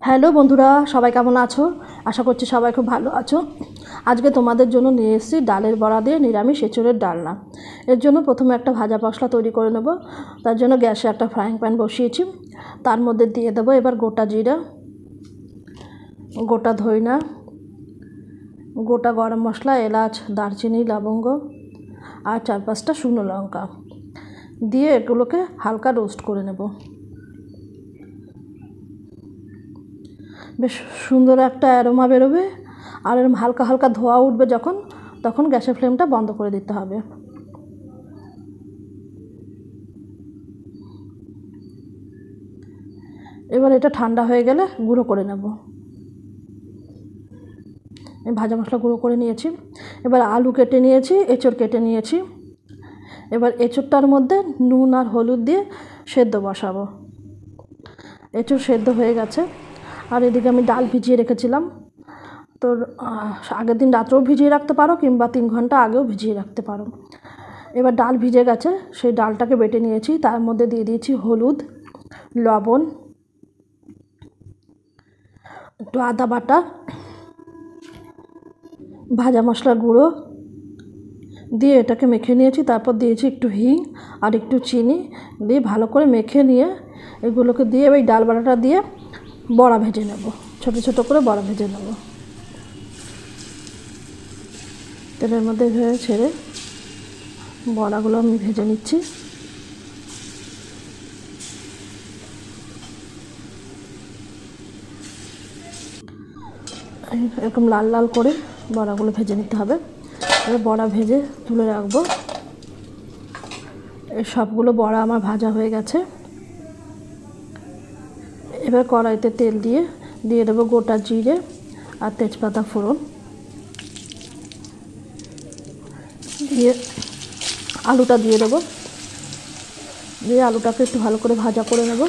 Hello বন্ধুরা, সবাই কেমন আছো? আশা করছি সবাই খুব ভালো আছো। আজকে তোমাদের জন্য নিয়ে এসেছি ডালের বড়া দিয়ে নিরামিষ এঁচোড়ের ডালনা। এর জন্য প্রথমে একটা ভাজা মশলা তৈরি করে নেব। তার জন্য গ্যাসে একটা ফ্রাইং প্যান বসিয়েছি। তার মধ্যে দিয়ে দেবো এবার গোটা জিরা, গোটা ধইনা, গোটা গরম মশলা, এলাচ, দারচিনি, লবঙ্গ আর 4-5টা শুকনো লঙ্কা দিয়ে এগুলোকে হালকা রোস্ট করে নেব। বেশ সুন্দর একটা অ্যারোমা বেরোবে আর এরকম হালকা হালকা ধোয়া উঠবে যখন, তখন গ্যাসের ফ্লেমটা বন্ধ করে দিতে হবে। এবার এটা ঠান্ডা হয়ে গেলে গুঁড়ো করে নেব। আমি ভাজা মশলা গুঁড়ো করে নিয়েছি। এবার আলু কেটে নিয়েছি, এঁচোড় কেটে নিয়েছি। এবার এঁচোড়টার মধ্যে নুন আর হলুদ দিয়ে সেদ্ধ বসাবো। এঁচোড় সেদ্ধ হয়ে গেছে। আর এদিকে আমি ডাল ভিজিয়ে রেখেছিলাম। তো আগের দিন রাত্রেও ভিজিয়ে রাখতে পারো কিংবা 3 ঘন্টা আগেও ভিজিয়ে রাখতে পারো। এবার ডাল ভিজে গেছে, সেই ডালটাকে বেটে নিয়েছি। তার মধ্যে দিয়ে দিয়েছি হলুদ, লবণ, একটু আদা বাটা, ভাজা মশলার গুঁড়ো দিয়ে এটাকে মেখে নিয়েছি। তারপর দিয়েছি একটু হিং আর একটু চিনি দিয়ে ভালো করে মেখে নিয়ে এগুলোকে দিয়ে ওই ডাল বাটাটা দিয়ে বড়া ভেজে নেব। ছোটো ছোটো করে বড়া ভেজে নেব। তেলের মধ্যে ছেড়ে বড়াগুলো আমি ভেজে নিচ্ছি। এরকম লাল লাল করে বড়াগুলো ভেজে নিতে হবে। এবার বড়া ভেজে তুলে রাখবো। এই সবগুলো বড়া আমার ভাজা হয়ে গেছে। এবার কড়াইতে তেল দিয়ে দেবো গোটা জিরে আর তেজপাতা ফোড়ন দিয়ে আলুটা দিয়ে দেবো। দিয়ে আলুটাকে একটু ভালো করে ভাজা করে নেব।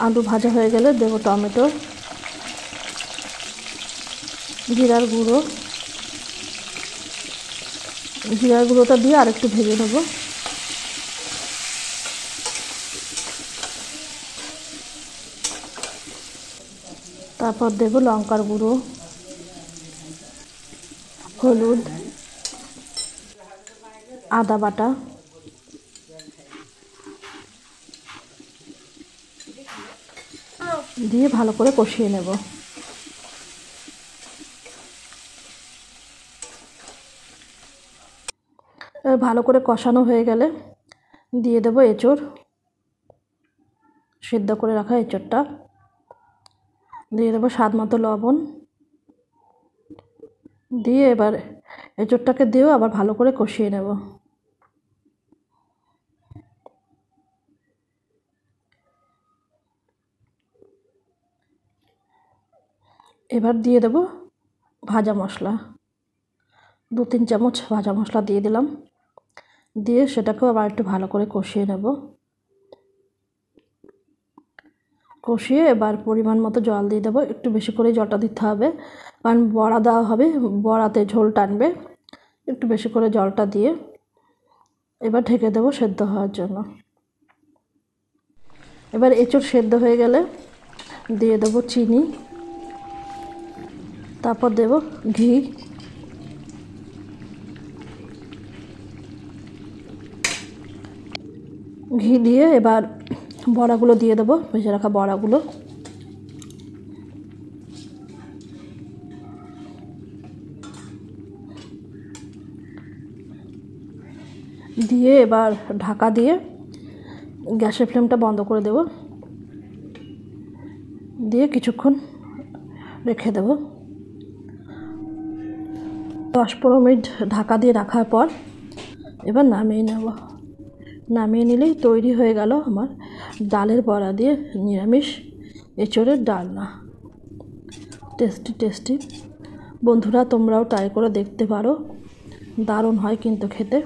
আলু ভাজা হয়ে গেলে দেবো টমেটো, জিরার গুঁড়োটা দিয়ে আরেকটু ভেজে নেব। তারপর দেবো লঙ্কার গুঁড়ো, হলুদ, আদা বাটা, দিয়ে ভালো করে কষিয়ে নেব। ভালো করে কষানো হয়ে গেলে দিয়ে দেবো এঁচোড়, সিদ্ধ করে রাখা এঁচোড়টা দিয়ে দেবো স্বাদ মতো লবণ দিয়ে এবার এঁচোড়টাকে দিয়েও আবার ভালো করে কষিয়ে নেব। এবার দিয়ে দেবো ভাজা মশলা, 2-3 চামচ ভাজা মশলা দিয়ে দিলাম। দিয়ে সেটাকেও আবার একটু ভালো করে কষিয়ে নেব। কষিয়ে এবার পরিমাণ মতো জল দিয়ে দেবো। একটু বেশি করে জলটা দিতে হবে, কারণ বড়া দেওয়া হবে, বড়াতে ঝোল টানবে। একটু বেশি করে জলটা দিয়ে এবার ঢেকে দেবো সেদ্ধ হওয়ার জন্য। এবার এঁচোড় সেদ্ধ হয়ে গেলে দিয়ে দেবো চিনি, তারপর দেবো ঘি দিয়ে এবার বড়াগুলো দিয়ে দেবো, ভেজে রাখা বড়াগুলো দিয়ে এবার ঢাকা দিয়ে গ্যাসের ফ্লেমটা বন্ধ করে দেব। দিয়ে কিছুক্ষণ রেখে দেব। 10-15 মিনিট ঢাকা দিয়ে রাখার পর এবার নামিয়ে নেব। নামিয়ে নিলেই তৈরি হয়ে গেল আমার ডালের বড়া দিয়ে নিরামিষ এঁচোড়ের ডালনা। Tasty tasty. বন্ধুরা তোমরাও ট্রাই করে দেখতে পারো, দারুণ হয় কিন্তু খেতে।